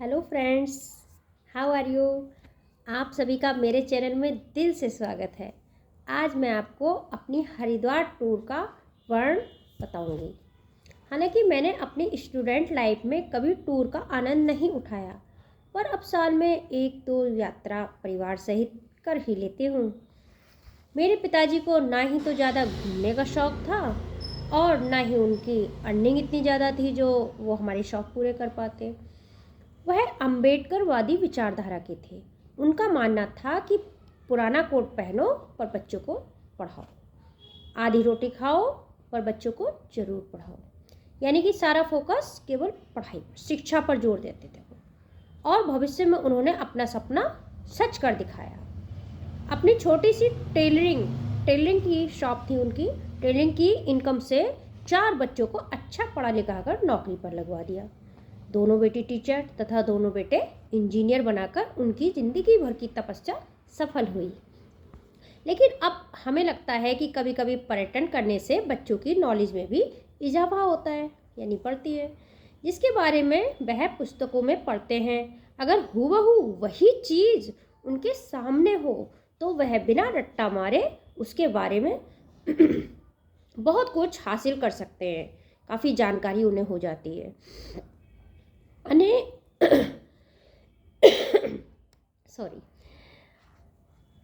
Hello friends, how are you. आप सभी का मेरे चैनल में दिल से स्वागत है। आज मैं आपको अपनी हरिद्वार टूर का वर्णन बताऊंगी। हालांकि मैंने अपनी स्टूडेंट लाइफ में कभी टूर का आनंद नहीं उठाया, पर अब साल में एक दो यात्रा परिवार सहित कर ही लेती हूँ। मेरे पिताजी को ना ही तो ज़्यादा घूमने का शौक़ था और ना ही उनकी अर्निंग इतनी ज़्यादा थी जो वो हमारे शौक़ पूरे कर पाते। वह अम्बेडकरवादी विचारधारा के थे। उनका मानना था कि पुराना कोट पहनो पर बच्चों को पढ़ाओ, आधी रोटी खाओ पर बच्चों को ज़रूर पढ़ाओ। यानी कि सारा फोकस केवल पढ़ाई पर, शिक्षा पर जोर देते थे वो। और भविष्य में उन्होंने अपना सपना सच कर दिखाया। अपनी छोटी सी टेलरिंग की शॉप थी उनकी। टेलरिंग की इनकम से 4 बच्चों को अच्छा पढ़ा लिखा कर नौकरी पर लगवा दिया। दोनों बेटी टीचर तथा दोनों बेटे इंजीनियर बनाकर उनकी ज़िंदगी भर की तपस्या सफल हुई। लेकिन अब हमें लगता है कि कभी कभी पर्यटन करने से बच्चों की नॉलेज में भी इजाफा होता है, यानी बढ़ती है, जिसके बारे में वह पुस्तकों में पढ़ते हैं। अगर हूबहू वही चीज़ उनके सामने हो तो वह बिना रट्टा मारे उसके बारे में बहुत कुछ हासिल कर सकते हैं। काफ़ी जानकारी उन्हें हो जाती है।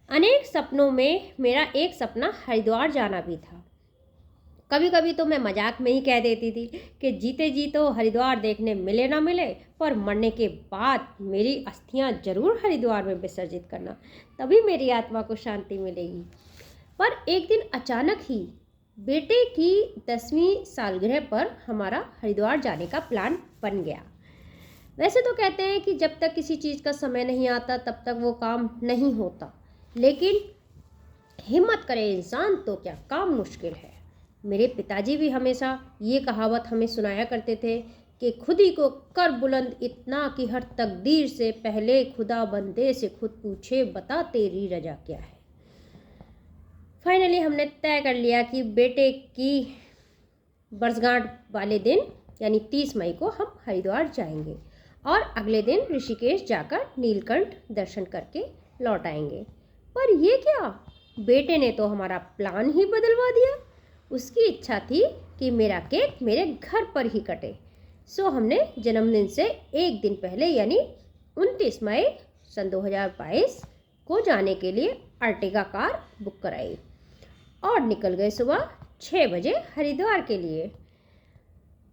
अनेक सपनों में मेरा एक सपना हरिद्वार जाना भी था। कभी कभी तो मैं मजाक में ही कह देती थी कि जीते जी तो हरिद्वार देखने मिले ना मिले, पर मरने के बाद मेरी अस्थियां जरूर हरिद्वार में विसर्जित करना, तभी मेरी आत्मा को शांति मिलेगी। पर एक दिन अचानक ही बेटे की 10वीं सालगिरह पर हमारा हरिद्वार जाने का प्लान बन गया। वैसे तो कहते हैं कि जब तक किसी चीज़ का समय नहीं आता तब तक वो काम नहीं होता, लेकिन हिम्मत करे इंसान तो क्या काम मुश्किल है। मेरे पिताजी भी हमेशा ये कहावत हमें सुनाया करते थे कि खुद ही को कर बुलंद इतना कि हर तकदीर से पहले खुदा बंदे से खुद पूछे बता तेरी रजा क्या है। फाइनली हमने तय कर लिया कि बेटे की वर्षगांठ वाले दिन यानी 30 मई को हम हरिद्वार जाएंगे और अगले दिन ऋषिकेश जाकर नीलकंठ दर्शन करके लौट आएंगे। पर ये क्या, बेटे ने तो हमारा प्लान ही बदलवा दिया। उसकी इच्छा थी कि मेरा केक मेरे घर पर ही कटे। सो हमने जन्मदिन से एक दिन पहले यानी 29 मई सन 2022 को जाने के लिए अर्टिगा कार बुक कराई और निकल गए सुबह 6 बजे हरिद्वार के लिए।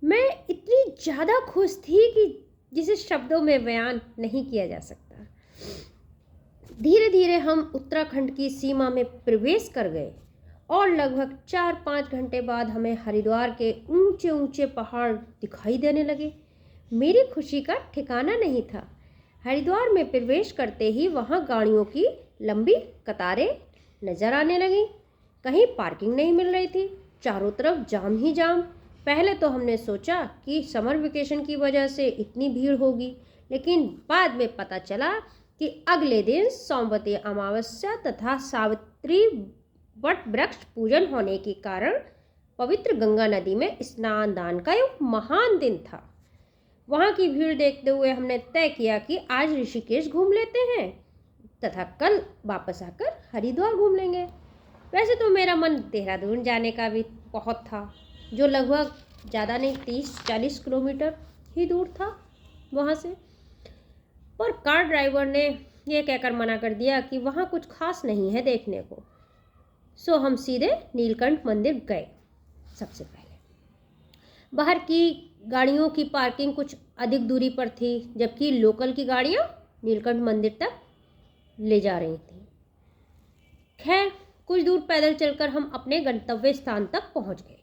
मैं इतनी ज़्यादा खुश थी कि जिसे शब्दों में बयान नहीं किया जा सकता। धीरे धीरे हम उत्तराखंड की सीमा में प्रवेश कर गए और लगभग 4-5 घंटे बाद हमें हरिद्वार के ऊंचे ऊंचे पहाड़ दिखाई देने लगे। मेरी खुशी का ठिकाना नहीं था। हरिद्वार में प्रवेश करते ही वहाँ गाड़ियों की लंबी कतारें नजर आने लगी। कहीं पार्किंग नहीं मिल रही थी, चारों तरफ जाम ही जाम। पहले तो हमने सोचा कि समर वेकेशन की वजह से इतनी भीड़ होगी, लेकिन बाद में पता चला कि अगले दिन सोमवती अमावस्या तथा सावित्री वट वृक्ष पूजन होने के कारण पवित्र गंगा नदी में स्नान दान का एक महान दिन था। वहाँ की भीड़ देखते हुए हमने तय किया कि आज ऋषिकेश घूम लेते हैं तथा कल वापस आकर हरिद्वार घूम लेंगे। वैसे तो मेरा मन देहरादून जाने का भी बहुत था, जो लगभग ज़्यादा नहीं 30-40 किलोमीटर ही दूर था वहाँ से, पर कार ड्राइवर ने यह कहकर मना कर दिया कि वहाँ कुछ खास नहीं है देखने को। सो हम सीधे नीलकंठ मंदिर गए। सबसे पहले बाहर की गाड़ियों की पार्किंग कुछ अधिक दूरी पर थी, जबकि लोकल की गाड़ियाँ नीलकंठ मंदिर तक ले जा रही थी। खैर कुछ दूर पैदल चलकर हम अपने गंतव्य स्थान तक पहुँच गए।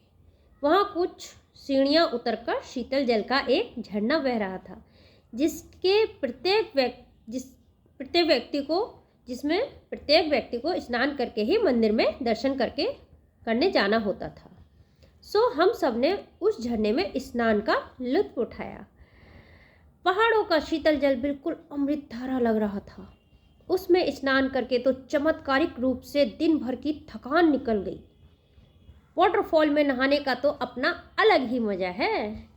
वहाँ कुछ सीढ़ियाँ उतरकर शीतल जल का एक झरना बह रहा था, जिसमें प्रत्येक व्यक्ति को स्नान करके ही मंदिर में दर्शन करने जाना होता था। सो हम सब ने उस झरने में स्नान का लुत्फ उठाया। पहाड़ों का शीतल जल बिल्कुल अमृत धारा लग रहा था। उसमें स्नान करके तो चमत्कारिक रूप से दिन भर की थकान निकल गई। वाटरफॉल में नहाने का तो अपना अलग ही मज़ा है।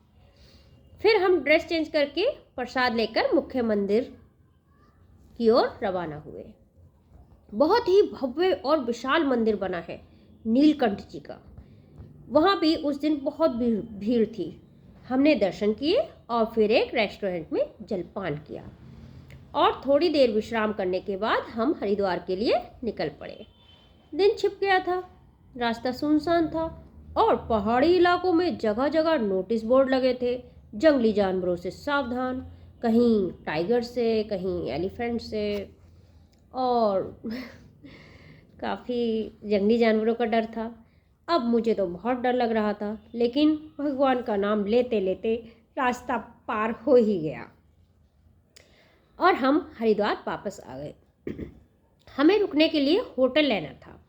फिर हम ड्रेस चेंज करके प्रसाद लेकर मुख्य मंदिर की ओर रवाना हुए। बहुत ही भव्य और विशाल मंदिर बना है नीलकंठ जी का। वहाँ भी उस दिन बहुत भीड़ थी। हमने दर्शन किए और फिर एक रेस्टोरेंट में जलपान किया और थोड़ी देर विश्राम करने के बाद हम हरिद्वार के लिए निकल पड़े। दिन छिप गया था, रास्ता सुनसान था और पहाड़ी इलाकों में जगह जगह नोटिस बोर्ड लगे थे, जंगली जानवरों से सावधान, कहीं टाइगर से, कहीं एलिफेंट से, और काफ़ी जंगली जानवरों का डर था। अब मुझे तो बहुत डर लग रहा था, लेकिन भगवान का नाम लेते लेते रास्ता पार हो ही गया और हम हरिद्वार वापस आ गए। हमें रुकने के लिए होटल लेना था,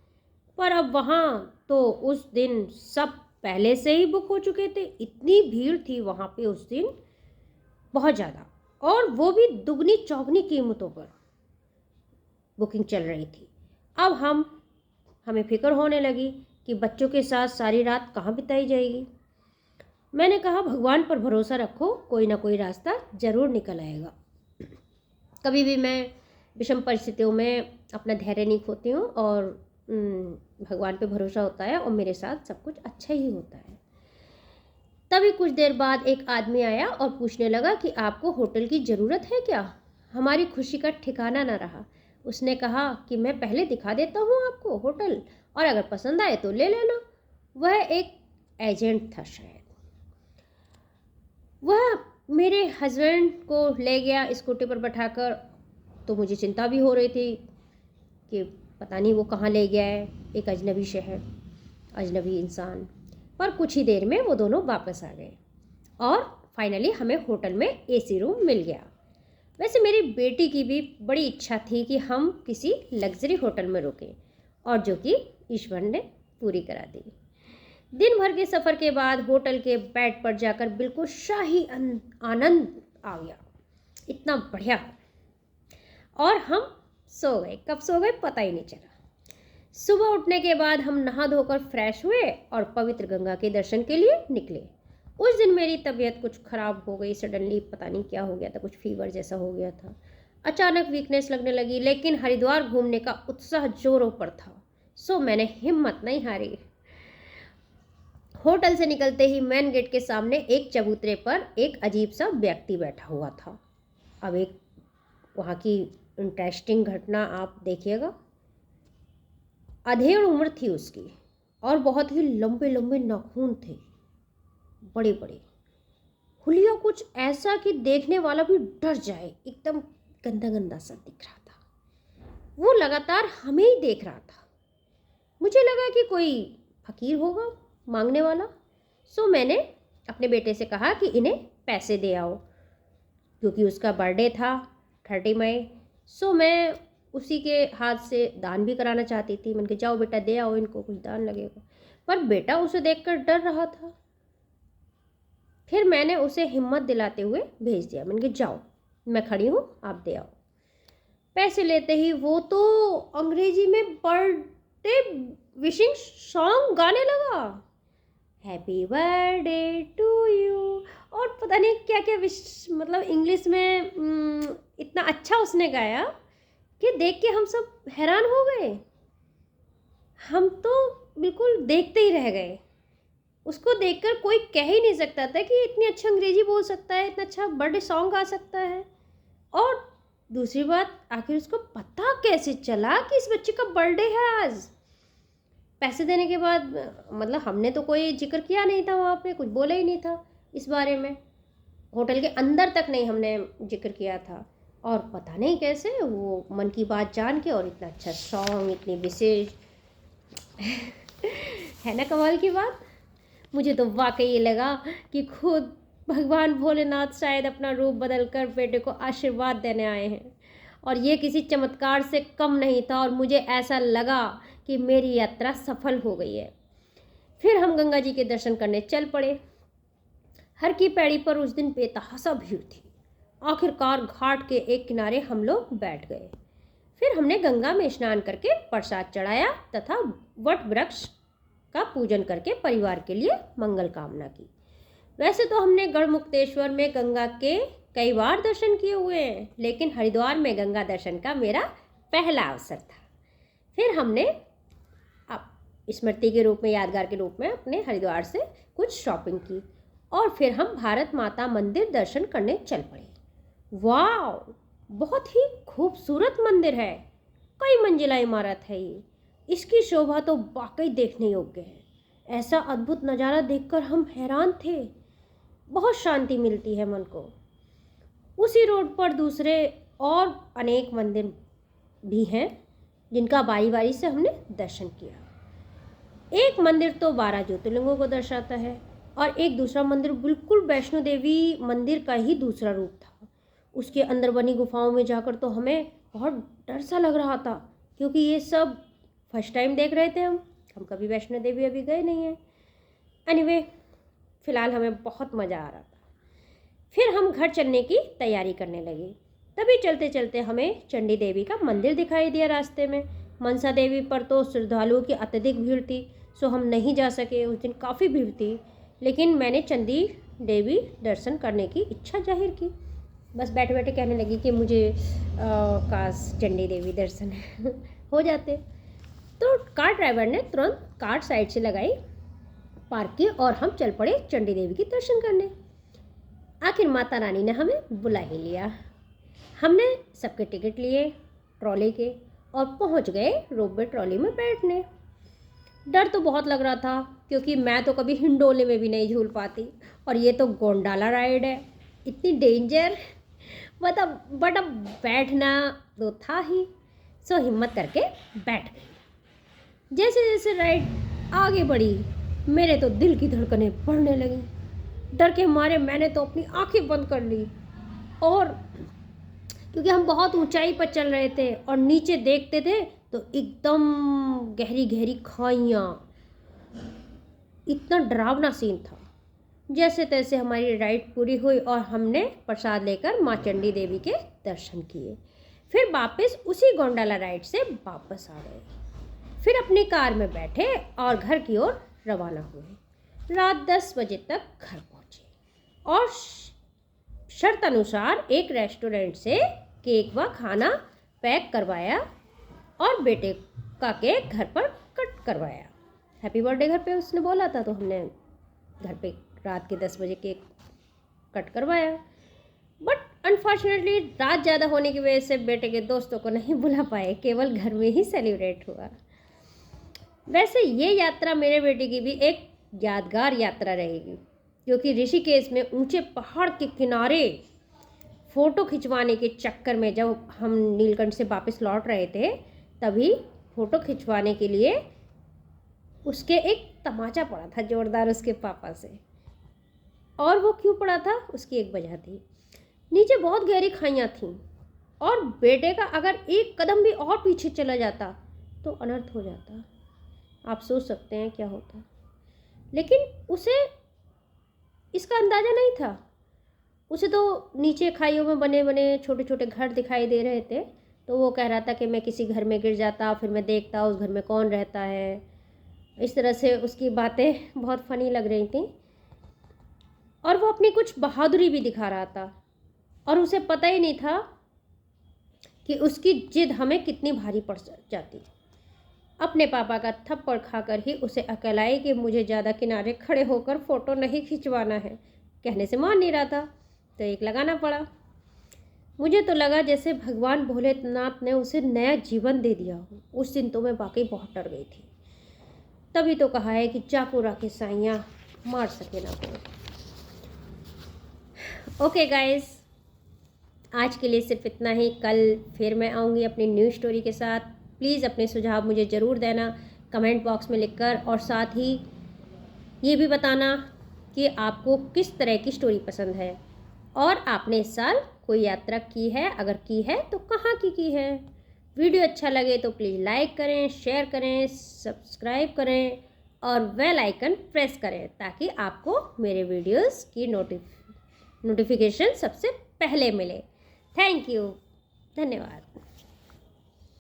पर अब वहाँ तो उस दिन सब पहले से ही बुक हो चुके थे। इतनी भीड़ थी वहाँ पे उस दिन, बहुत ज़्यादा, और वो भी दुगनी चौगनी कीमतों पर बुकिंग चल रही थी। अब हमें फिक्र होने लगी कि बच्चों के साथ सारी रात कहाँ बिताई जाएगी। मैंने कहा, भगवान पर भरोसा रखो, कोई ना कोई रास्ता ज़रूर निकल आएगा। कभी भी मैं विषम परिस्थितियों में अपना धैर्य नहीं खोती हूँ और भगवान पे भरोसा होता है और मेरे साथ सब कुछ अच्छा ही होता है। तभी कुछ देर बाद एक आदमी आया और पूछने लगा कि आपको होटल की ज़रूरत है क्या? हमारी खुशी का ठिकाना न रहा। उसने कहा कि मैं पहले दिखा देता हूँ आपको होटल, और अगर पसंद आए तो ले लेना। वह एक एजेंट था शायद। वह मेरे हस्बैंड को ले गया स्कूटी पर बैठाकर। तो मुझे चिंता भी हो रही थी कि पता नहीं वो कहाँ ले गया है, एक अजनबी शहर, अजनबी इंसान। पर कुछ ही देर में वो दोनों वापस आ गए और फाइनली हमें होटल में एसी रूम मिल गया। वैसे मेरी बेटी की भी बड़ी इच्छा थी कि हम किसी लग्जरी होटल में रुकें, और जो कि ईश्वर ने पूरी करा दी। दिन भर के सफ़र के बाद होटल के बेड पर जाकर बिल्कुल शाही आनंद आ गया, इतना बढ़िया। और हम सो गए, कब सो गए पता ही नहीं चला। सुबह उठने के बाद हम नहा धोकर फ्रेश हुए और पवित्र गंगा के दर्शन के लिए निकले। उस दिन मेरी तबीयत कुछ ख़राब हो गई सडनली, पता नहीं क्या हो गया था, कुछ फीवर जैसा हो गया था। अचानक वीकनेस लगने लगी, लेकिन हरिद्वार घूमने का उत्साह जोरों पर था, सो मैंने हिम्मत नहीं हारी। होटल से निकलते ही मेन गेट के सामने एक चबूतरे पर एक अजीब सा व्यक्ति बैठा हुआ था। अब एक वहाँ की इंटरेस्टिंग घटना आप देखिएगा। अधेड़ उम्र थी उसकी और बहुत ही लंबे लंबे नाखून थे, बड़े बड़े, हुलिया कुछ ऐसा कि देखने वाला भी डर जाए, एकदम गंदा गंदा सा दिख रहा था। वो लगातार हमें ही देख रहा था। मुझे लगा कि कोई फकीर होगा मांगने वाला। सो मैंने अपने बेटे से कहा कि इन्हें पैसे दे आओ, क्योंकि उसका बर्थडे था 30 मई। सो मैं उसी के हाथ से दान भी कराना चाहती थी। मैंने कहा जाओ बेटा दे आओ, इनको कुछ दान लगेगा। पर बेटा उसे देखकर डर रहा था। फिर मैंने उसे हिम्मत दिलाते हुए भेज दिया। मैंने कहा जाओ, मैं खड़ी हूँ, आप दे आओ। पैसे लेते ही वो तो अंग्रेजी में बर्थडे विशिंग सॉन्ग गाने लगा, हैप्पी बर्थडे टू यू, और पता नहीं क्या क्या मतलब इंग्लिश में इतना अच्छा उसने गाया कि देख के हम सब हैरान हो गए। हम तो बिल्कुल देखते ही रह गए। उसको देखकर कोई कह ही नहीं सकता था कि इतनी अच्छा अंग्रेजी बोल सकता है, इतना अच्छा बर्थडे सॉन्ग गा सकता है। और दूसरी बात, आखिर उसको पता कैसे चला कि इस बच्चे का बर्थडे है आज। पैसे देने के बाद मतलब हमने तो कोई जिक्र किया नहीं था, वहाँ पे कुछ बोला ही नहीं था इस बारे में, होटल के अंदर तक नहीं हमने जिक्र किया था। और पता नहीं कैसे वो मन की बात जान के, और इतना अच्छा सॉन्ग, इतनी विशेष है ना कमाल की बात। मुझे तो वाकई ये लगा कि खुद भगवान भोलेनाथ शायद अपना रूप बदल कर बेटे को आशीर्वाद देने आए हैं, और ये किसी चमत्कार से कम नहीं था। और मुझे ऐसा लगा कि मेरी यात्रा सफल हो गई है। फिर हम गंगा जी के दर्शन करने चल पड़े। हर की पैड़ी पर उस दिन बेतहाशा भीड़ थी। आखिरकार घाट के एक किनारे हम लोग बैठ गए। फिर हमने गंगा में स्नान करके प्रसाद चढ़ाया तथा वट वृक्ष का पूजन करके परिवार के लिए मंगल कामना की। वैसे तो हमने गढ़मुक्तेश्वर में गंगा के कई बार दर्शन किए हुए हैं, लेकिन हरिद्वार में गंगा दर्शन का मेरा पहला अवसर था। फिर हमने अब स्मृति के रूप में, यादगार के रूप में अपने हरिद्वार से कुछ शॉपिंग की और फिर हम भारत माता मंदिर दर्शन करने चल पड़े। वाह, बहुत ही खूबसूरत मंदिर है, कई मंजिला इमारत है ये। इसकी शोभा तो वाकई देखने योग्य है। ऐसा अद्भुत नज़ारा देखकर हम हैरान थे। बहुत शांति मिलती है मन को। उसी रोड पर दूसरे और अनेक मंदिर भी हैं जिनका बारी बारी से हमने दर्शन किया। एक मंदिर तो 12 ज्योतिर्लिंगों को दर्शाता है और एक दूसरा मंदिर बिल्कुल वैष्णो देवी मंदिर का ही दूसरा रूप था। उसके अंदर बनी गुफाओं में जाकर तो हमें बहुत डर सा लग रहा था, क्योंकि ये सब फर्स्ट टाइम देख रहे थे हम कभी वैष्णो देवी अभी गए नहीं हैं। एनीवे, फ़िलहाल हमें बहुत मज़ा आ रहा था। फिर हम घर चलने की तैयारी करने लगे। तभी चलते चलते हमें चंडी देवी का मंदिर दिखाई दिया रास्ते में। मनसा देवी पर तो श्रद्धालुओं की अत्यधिक भीड़ थी, सो हम नहीं जा सके। उस दिन काफ़ी भीड़ थी, लेकिन मैंने चंडी देवी दर्शन करने की इच्छा जाहिर की। बस बैठे बैठे कहने लगी कि मुझे काश चंडी देवी दर्शन हो जाते। तो कार ड्राइवर ने तुरंत कार साइड से लगाई, पार्क की और हम चल पड़े चंडी देवी की दर्शन करने। आखिर माता रानी ने हमें बुला ही लिया। हमने सबके टिकट लिए ट्रॉली के और पहुंच गए रोपवे ट्रॉली में बैठने। डर तो बहुत लग रहा था, क्योंकि मैं तो कभी हिंडोले में भी नहीं झूल पाती और ये तो गोंडाला राइड है, इतनी डेंजर। बट अब बैठना तो था ही, सो हिम्मत करके बैठ गई। जैसे जैसे राइड आगे बढ़ी, मेरे तो दिल की धड़कनें बढ़ने लगी। डर के मारे मैंने तो अपनी आंखें बंद कर ली, और क्योंकि हम बहुत ऊंचाई पर चल रहे थे और नीचे देखते थे तो एकदम गहरी गहरी खाइयाँ, इतना डरावना सीन था। जैसे तैसे हमारी राइड पूरी हुई और हमने प्रसाद लेकर माँ चंडी देवी के दर्शन किए। फिर वापस उसी गोंडाला राइड से वापस आ गए। फिर अपनी कार में बैठे और घर की ओर रवाना हुए। रात 10 बजे तक घर पहुँचे और शर्त अनुसार एक रेस्टोरेंट से केक व खाना पैक करवाया और बेटे का केक घर पर कट करवाया। हैप्पी बर्थडे घर पे उसने बोला था, तो हमने घर पे रात के 10 बजे केक कट करवाया। बट अनफॉर्चुनेटली रात ज़्यादा होने की वजह से बेटे के दोस्तों को नहीं बुला पाए, केवल घर में ही सेलिब्रेट हुआ। वैसे ये यात्रा मेरे बेटे की भी एक यादगार यात्रा रहेगी, क्योंकि ऋषिकेश में ऊंचे पहाड़ के किनारे फ़ोटो खिंचवाने के चक्कर में जब हम नीलकंठ से वापस लौट रहे थे, तभी फ़ोटो खिंचवाने के लिए उसके एक तमाचा पड़ा था जोरदार उसके पापा से। और वो क्यों पड़ा था, उसकी एक वजह थी। नीचे बहुत गहरी खाइयाँ थीं और बेटे का अगर एक कदम भी और पीछे चला जाता तो अनर्थ हो जाता। आप सोच सकते हैं क्या होता। लेकिन उसे इसका अंदाज़ा नहीं था। उसे तो नीचे खाइयों में बने बने छोटे छोटे घर दिखाई दे रहे थे, तो वो कह रहा था कि मैं किसी घर में गिर जाता, फिर मैं देखता उस घर में कौन रहता है। इस तरह से उसकी बातें बहुत फ़नी लग रही थी और वो अपनी कुछ बहादुरी भी दिखा रहा था, और उसे पता ही नहीं था कि उसकी जिद हमें कितनी भारी पड़ जाती। अपने पापा का थप्पड़ खाकर ही उसे अकल आई कि मुझे ज़्यादा किनारे खड़े होकर फ़ोटो नहीं खिंचवाना है। कहने से मान नहीं रहा था, तो एक लगाना पड़ा। मुझे तो लगा जैसे भगवान भोलेनाथ ने उसे नया जीवन दे दिया हो। उस दिन तो मैं वाकई बहुत डर गई थी। तभी तो कहा है कि चाकू राखे साइयाँ मार सके ना कोई। ओके गाइस, आज के लिए सिर्फ इतना ही। कल फिर मैं आऊँगी अपनी न्यू स्टोरी के साथ। प्लीज़ अपने सुझाव मुझे ज़रूर देना कमेंट बॉक्स में लिखकर, और साथ ही ये भी बताना कि आपको किस तरह की स्टोरी पसंद है और आपने इस साल कोई यात्रा की है, अगर की है तो कहाँ की है। वीडियो अच्छा लगे तो प्लीज़ लाइक करें, शेयर करें, सब्सक्राइब करें और बेल आइकन प्रेस करें, ताकि आपको मेरे वीडियोस की नोटिफिकेशन सबसे पहले मिले। थैंक यू, धन्यवाद।